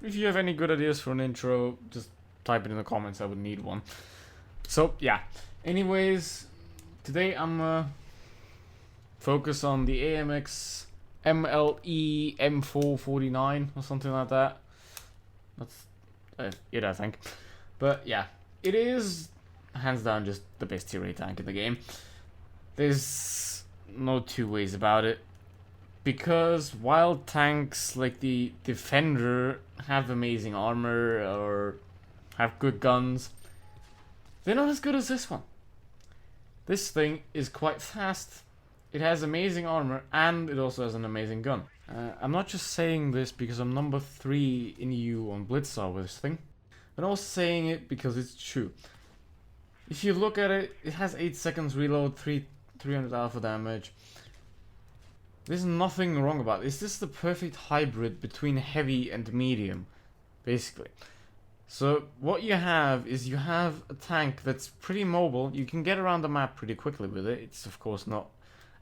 if you have any good ideas for an intro, just type it in the comments. I would need one. So yeah. Anyways, today I'm focus on the AMX M4 49 or something like that. That's it, I think. But yeah, it is hands down just the best tier 8 tank in the game. There's no two ways about it. Because while tanks like the Defender have amazing armor or have good guns, they're not as good as this one. This thing is quite fast, it has amazing armor, and it also has an amazing gun. I'm not just saying this because I'm number 3 in EU on Blitzar with this thing. I'm also saying it because it's true. If you look at it, it has 8 seconds reload, 300 alpha damage. There's nothing wrong about it. It's just the perfect hybrid between heavy and medium, basically. So what you have is you have a tank that's pretty mobile. You can get around the map pretty quickly with it. It's of course not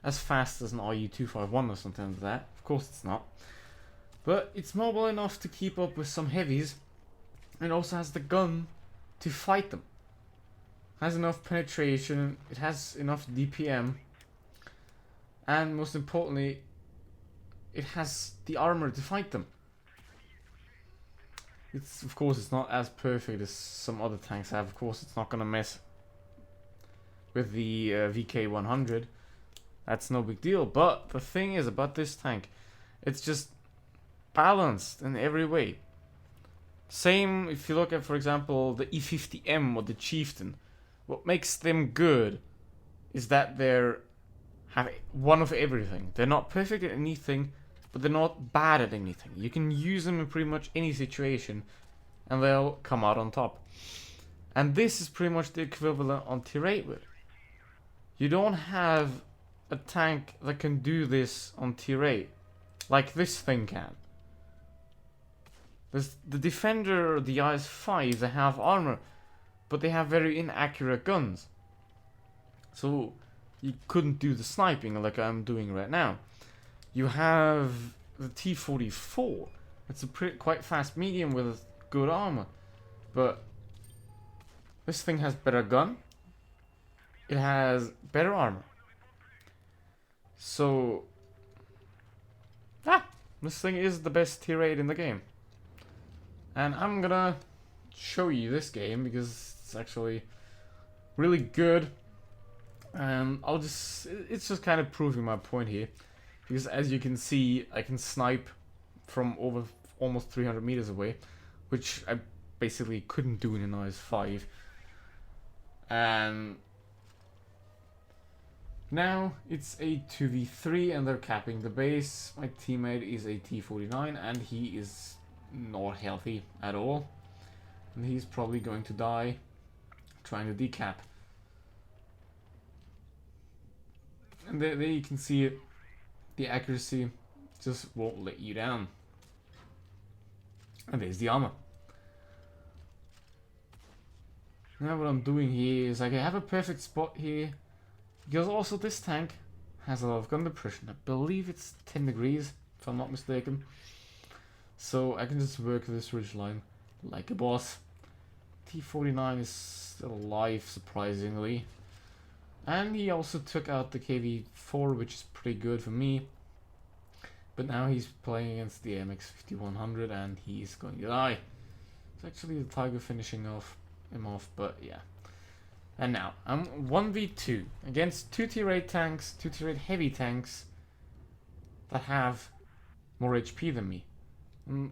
as fast as an RU-251 or something like that. Of course it's not. But it's mobile enough to keep up with some heavies. And also has the gun to fight them. Has enough penetration. It has enough DPM. And most importantly, it has the armor to fight them. It's of course it's not as perfect as some other tanks have. Of course it's not gonna mess with the VK100. That's no big deal. But the thing is about this tank, it's just balanced in every way. Same if you look at, for example, the E50M or the Chieftain. What makes them good is that they're have one of everything. They're not perfect at anything, but they're not bad at anything. You can use them in pretty much any situation and they'll come out on top. And this is pretty much the equivalent on tier 8 with. You don't have a tank that can do this on tier 8 like this thing can. There's the Defender or the IS-5, they have armor, but they have very inaccurate guns. So you couldn't do the sniping like I'm doing right now. You have the T-44. It's a quite fast medium with good armor. But this thing has better gun. It has better armor. So this thing is the best tier 8 in the game. And I'm gonna show you this game because it's actually really good. And it's just kind of proving my point here. Because as you can see, I can snipe from over almost 300 meters away, which I basically couldn't do in an IS-5. And now it's a 2v3 and they're capping the base. My teammate is a T-49 and he is not healthy at all. And he's probably going to die trying to decap. And there you can see it. The accuracy just won't let you down. And there's the armor. Now what I'm doing here is I have a perfect spot here. Because also this tank has a lot of gun depression. I believe it's 10 degrees, if I'm not mistaken. So I can just work this ridgeline like a boss. T-49 is still alive, surprisingly. And he also took out the KV-4, which is pretty good for me. But now he's playing against the AMX 5100 and he's going to die. It's actually the Tiger finishing him off, but yeah. And now, I'm 1v2 against 2 tier 8 tanks, 2 tier 8 heavy tanks that have more HP than me.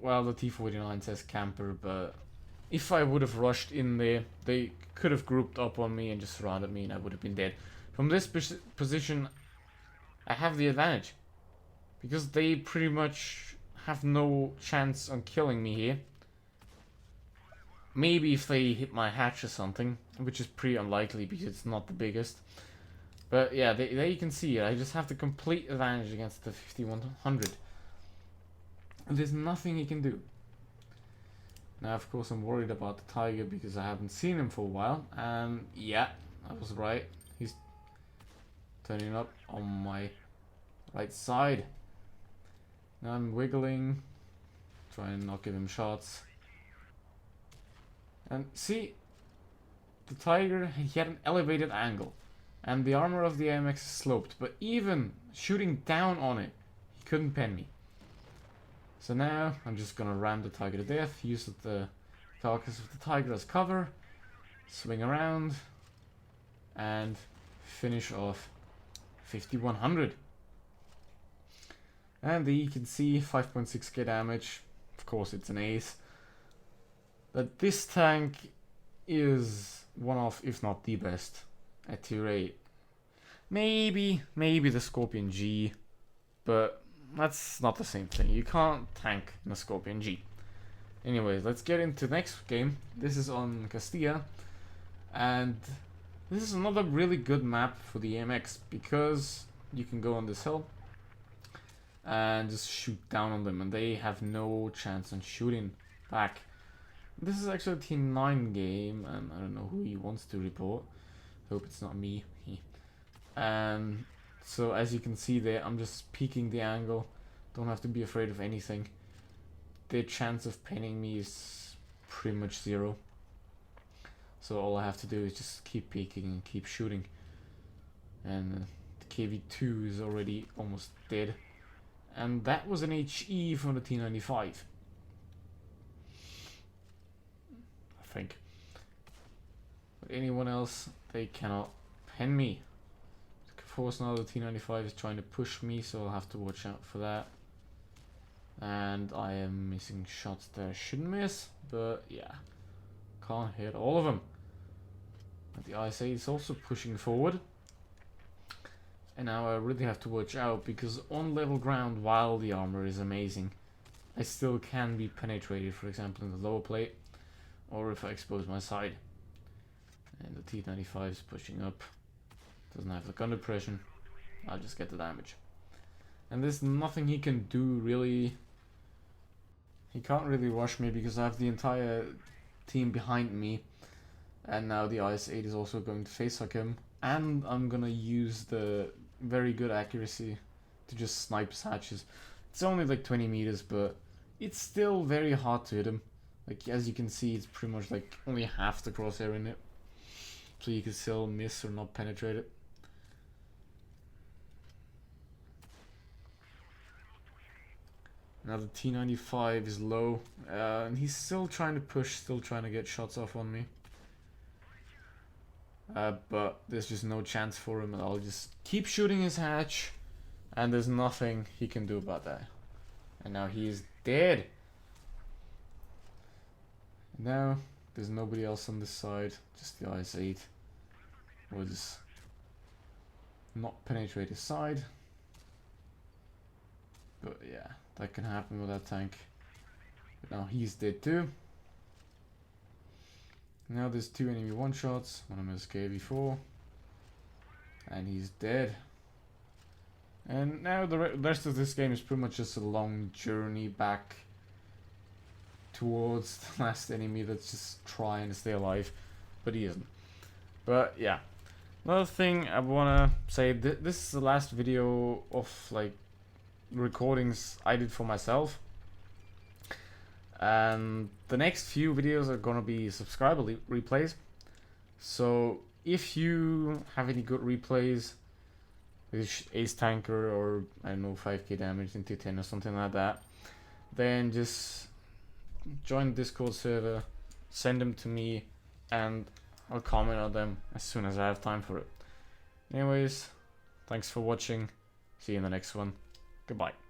Well, the T-49 says camper, but if I would have rushed in there, they could have grouped up on me and just surrounded me and I would have been dead. From this position, I have the advantage. Because they pretty much have no chance on killing me here. Maybe if they hit my hatch or something, which is pretty unlikely because it's not the biggest. But yeah, there you can see it. I just have the complete advantage against the 5100. And there's nothing he can do. Now, of course, I'm worried about the Tiger because I haven't seen him for a while. And yeah, I was right. He's turning up on my right side. Now I'm wiggling, Try and not give him shots. And see, the Tiger, he had an elevated angle. And the armor of the AMX is sloped. But even shooting down on it, he couldn't pen me. So now, I'm just gonna ram the Tiger to death. Use the carcass of the Tiger as cover. Swing around. And finish off 5100. And you can see 5.6k damage. Of course, it's an ace. But this tank is one of, if not the best, at tier 8. Maybe the Scorpion G, but that's not the same thing. You can't tank in a Scorpion G. Anyways, let's get into the next game. This is on Castilla, and this is another really good map for the AMX because you can go on this hill and just shoot down on them, and they have no chance on shooting back. This is actually a Team 9 game, and I don't know who he wants to report. Hope it's not me. So as you can see there, I'm just peeking the angle. Don't have to be afraid of anything. The chance of pinning me is pretty much 0. So all I have to do is just keep peeking and keep shooting. And the KV-2 is already almost dead. And that was an HE from the T95. I think. But anyone else, they cannot pen me. Of course now the T95 is trying to push me, so I'll have to watch out for that. And I am missing shots that I shouldn't miss, but yeah, can't hit all of them. And the ISA is also pushing forward. And now I really have to watch out, because on level ground, while the armor is amazing, I still can be penetrated, for example in the lower plate, or if I expose my side. And the T95 is pushing up. Doesn't have the gun depression. I'll just get the damage. And there's nothing he can do really. He can't really rush me because I have the entire team behind me. And now the IS-8 is also going to facehug him. And I'm gonna use the very good accuracy to just snipe his hatches. It's only like 20 meters, but it's still very hard to hit him. Like, as you can see, it's pretty much like only half the crosshair in it. So you can still miss or not penetrate it. Now the T95 is low, and he's still trying to push, still trying to get shots off on me. But there's just no chance for him, and I'll just keep shooting his hatch, and there's nothing he can do about that. And now he is dead. Now there's nobody else on this side, just the IS-8 was not penetrate his side. But yeah, that can happen with that tank. But now he's dead too. Now there's 2 enemy one-shots, one of them is KV-4. And he's dead. And now the rest of this game is pretty much just a long journey back towards the last enemy that's just trying to stay alive. But he isn't. But yeah. Another thing I wanna say, this is the last video of like recordings I did for myself, and the next few videos are gonna be subscriber replays. So if you have any good replays with Ace Tanker or I don't know 5k damage into 10 or something like that, then just join the Discord server, send them to me, and I'll comment on them as soon as I have time for it. Anyways, thanks for watching. See you in the next one. Goodbye.